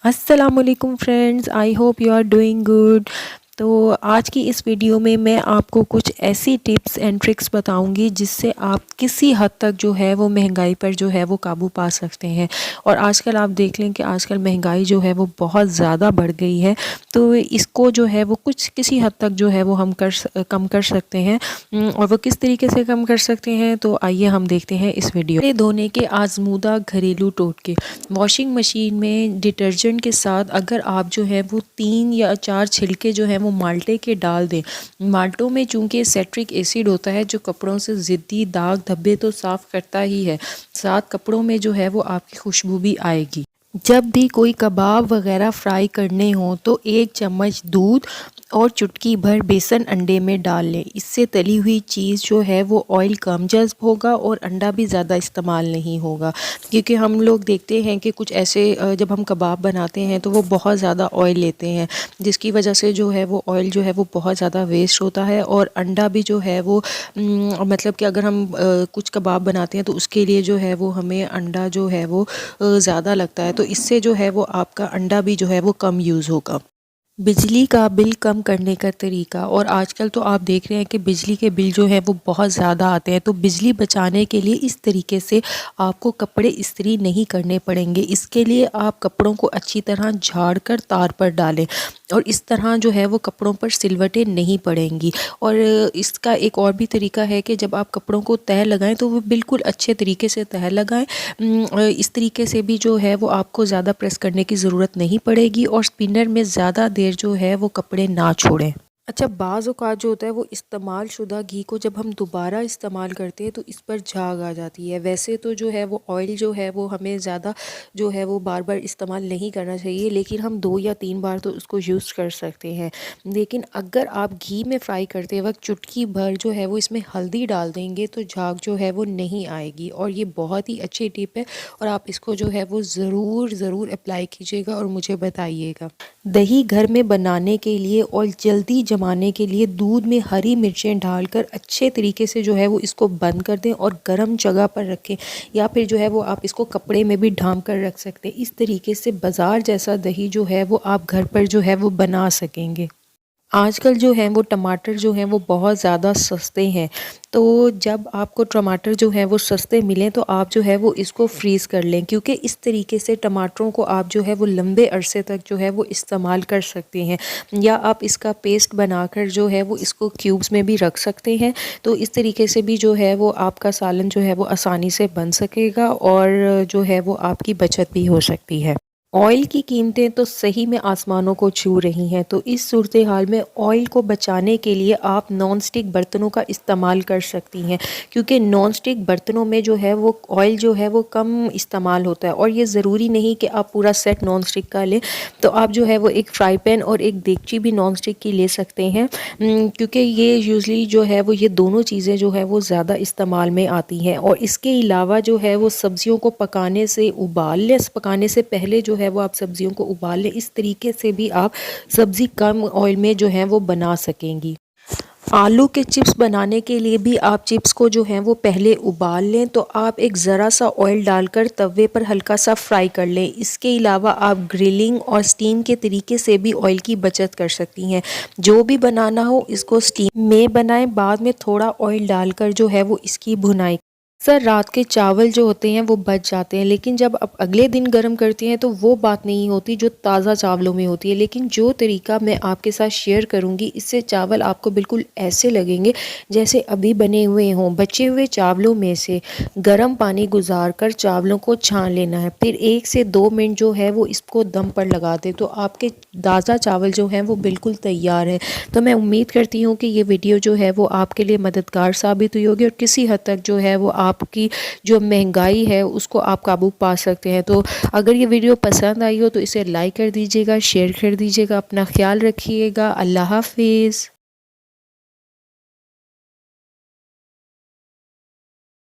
अस्सलाम वालेकुम friends, I hope you are doing good. तो आज की इस वीडियो में मैं आपको कुछ ऐसी टिप्स एंड ट्रिक्स बताऊंगी जिससे आप किसी हद तक जो है वो महंगाई पर जो है वो काबू पा सकते हैं। और आजकल आप देख लें कि आजकल महंगाई जो है वो बहुत ज़्यादा बढ़ गई है, तो इसको जो है वो कुछ किसी हद तक जो है वो हम कम कर सकते हैं। और वो किस तरीके से कम कर सकते हैं, तो आइए हम देखते हैं इस वीडियो में। धोने के आजमूदा घरेलू टोटके। वॉशिंग मशीन में डिटर्जेंट के साथ अगर आप जो है वो 3 या 4 छिलके जो है वो माल्टे के डाल दें। माल्टों में चूंकि सेट्रिक एसिड होता है जो कपड़ों से ज़िद्दी दाग धब्बे तो साफ़ करता ही है, साथ कपड़ों में जो है वो आपकी खुशबू भी आएगी। जब भी कोई कबाब वगैरह फ्राई करने हो तो 1 चम्मच दूध और चुटकी भर बेसन अंडे में डाल लें। इससे तली हुई चीज़ जो है वो ऑयल कम जज्ब होगा और अंडा भी ज़्यादा इस्तेमाल नहीं होगा। क्योंकि हम लोग देखते हैं कि कुछ ऐसे जब हम कबाब बनाते हैं तो वो बहुत ज़्यादा ऑयल लेते हैं, जिसकी वजह से जो है वो ऑयल जो है वो बहुत ज़्यादा वेस्ट होता है। और अंडा भी जो है वो मतलब कि अगर हम कुछ कबाब बनाते हैं तो उसके लिए जो है वो हमें अंडा जो है वो ज़्यादा लगता है, तो इससे जो है वो आपका अंडा भी जो है वो कम यूज़ होगा। बिजली का बिल कम करने का तरीका। और आजकल तो आप देख रहे हैं कि बिजली के बिल जो है वो बहुत ज़्यादा आते हैं, तो बिजली बचाने के लिए इस तरीके से आपको कपड़े इस्त्री नहीं करने पड़ेंगे। इसके लिए आप कपड़ों को अच्छी तरह झाड़ कर तार पर डालें और इस तरह जो है वो कपड़ों पर सिलवटें नहीं पड़ेंगी। और इसका एक और भी तरीका है कि जब आप कपड़ों को तह लगाएं तो वो बिल्कुल अच्छे तरीके से तह लगाएं। इस तरीके से भी जो है वो आपको ज़्यादा प्रेस करने की ज़रूरत नहीं पड़ेगी और स्पिनर में ज़्यादा देर जो है वो कपड़े ना छोड़ें। अच्छा, बाज़ औक़ात जो होता है वो इस्तेमाल शुदा घी को जब हम दोबारा इस्तेमाल करते हैं तो इस पर झाग आ जाती है। वैसे तो जो है वो ऑयल जो है वो हमें ज़्यादा जो है वो बार बार इस्तेमाल नहीं करना चाहिए, लेकिन हम 2 या 3 बार तो उसको यूज़ कर सकते हैं। लेकिन अगर आप घी में फ्राई करते वक्त चुटकी भर जो है वो इसमें हल्दी डाल देंगे तो झाग जो है वो नहीं आएगी। और ये बहुत ही अच्छी टिप है और आप इसको जो है वो ज़रूर अप्लाई कीजिएगा और मुझे बताइएगा। दही घर में बनाने के लिए और जल्दी जमाने के लिए दूध में हरी मिर्चें डालकर अच्छे तरीके से जो है वो इसको बंद कर दें और गर्म जगह पर रखें, या फिर जो है वो आप इसको कपड़े में भी ढांप कर रख सकते हैं। इस तरीके से बाज़ार जैसा दही जो है वो आप घर पर जो है वो बना सकेंगे। आजकल जो है वो टमाटर जो हैं वो बहुत ज़्यादा सस्ते हैं, तो जब आपको टमाटर जो है वो सस्ते मिलें तो आप जो है वो इसको फ्रीज़ कर लें, क्योंकि इस तरीके से टमाटरों को आप जो है वो लंबे अरसे तक जो है वो इस्तेमाल कर सकते हैं। या आप इसका पेस्ट बनाकर जो है वो इसको क्यूब्स में भी रख सकते हैं, तो इस तरीके से भी जो है वो आपका सालन जो है वो आसानी से बन सकेगा और जो है वो आपकी बचत भी हो सकती है। ऑयल की कीमतें तो सही में आसमानों को छू रही हैं, तो इस सूरत हाल में ऑयल को बचाने के लिए आप नॉन स्टिक बर्तनों का इस्तेमाल कर सकती हैं, क्योंकि नॉन स्टिक बर्तनों में जो है वो ऑयल जो है वो कम इस्तेमाल होता है। और ये ज़रूरी नहीं कि आप पूरा सेट नॉन स्टिक का लें, तो आप जो है वो एक फ्राई पैन और एक देगची भी नॉन स्टिक की ले सकते हैं, क्योंकि ये यूजली जो है वो ये दोनों चीज़ें जो है वो ज़्यादा इस्तेमाल में आती हैं। और इसके अलावा जो है वो सब्ज़ियों को पकाने से पकाने से पहले जो है वो आप सब्जियों को उबाल लें। इस तरीके से भी आप सब्ज़ी कम ऑयल में जो है वो बना सकेंगी। आलू के चिप्स बनाने के लिए भी आप चिप्स को जो है वो पहले उबाल लें, तो आप एक ज़रा सा ऑयल डालकर तवे पर हल्का सा फ्राई कर लें। इसके अलावा आप ग्रिलिंग और स्टीम के तरीके से भी ऑयल की बचत कर सकती हैं। जो भी बनाना हो इसको स्टीम में बनाएं, बाद में थोड़ा ऑयल डालकर जो है वो इसकी भुनाई। सर, रात के चावल जो होते हैं वो बच जाते हैं, लेकिन जब आप अगले दिन गर्म करते हैं तो वो बात नहीं होती जो ताज़ा चावलों में होती है। लेकिन जो तरीका मैं आपके साथ शेयर करूंगी, इससे चावल आपको बिल्कुल ऐसे लगेंगे जैसे अभी बने हुए हों। बचे हुए चावलों में से गर्म पानी गुजार कर चावलों को छान लेना है, फिर 1 से 2 मिनट जो है वो इसको दम पर लगा दें, तो आपके ताज़ा चावल जो हैं वो बिल्कुल तैयार हैं। तो मैं उम्मीद करती हूँ कि ये वीडियो जो है वो आपके लिए मददगार साबित हुई होगी और किसी हद तक जो है वो आपकी जो महंगाई है उसको आप काबू पा सकते हैं। तो अगर ये वीडियो पसंद आई हो तो इसे लाइक कर दीजिएगा, शेयर कर दीजिएगा। अपना ख्याल रखिएगा। अल्लाह हाफिज़।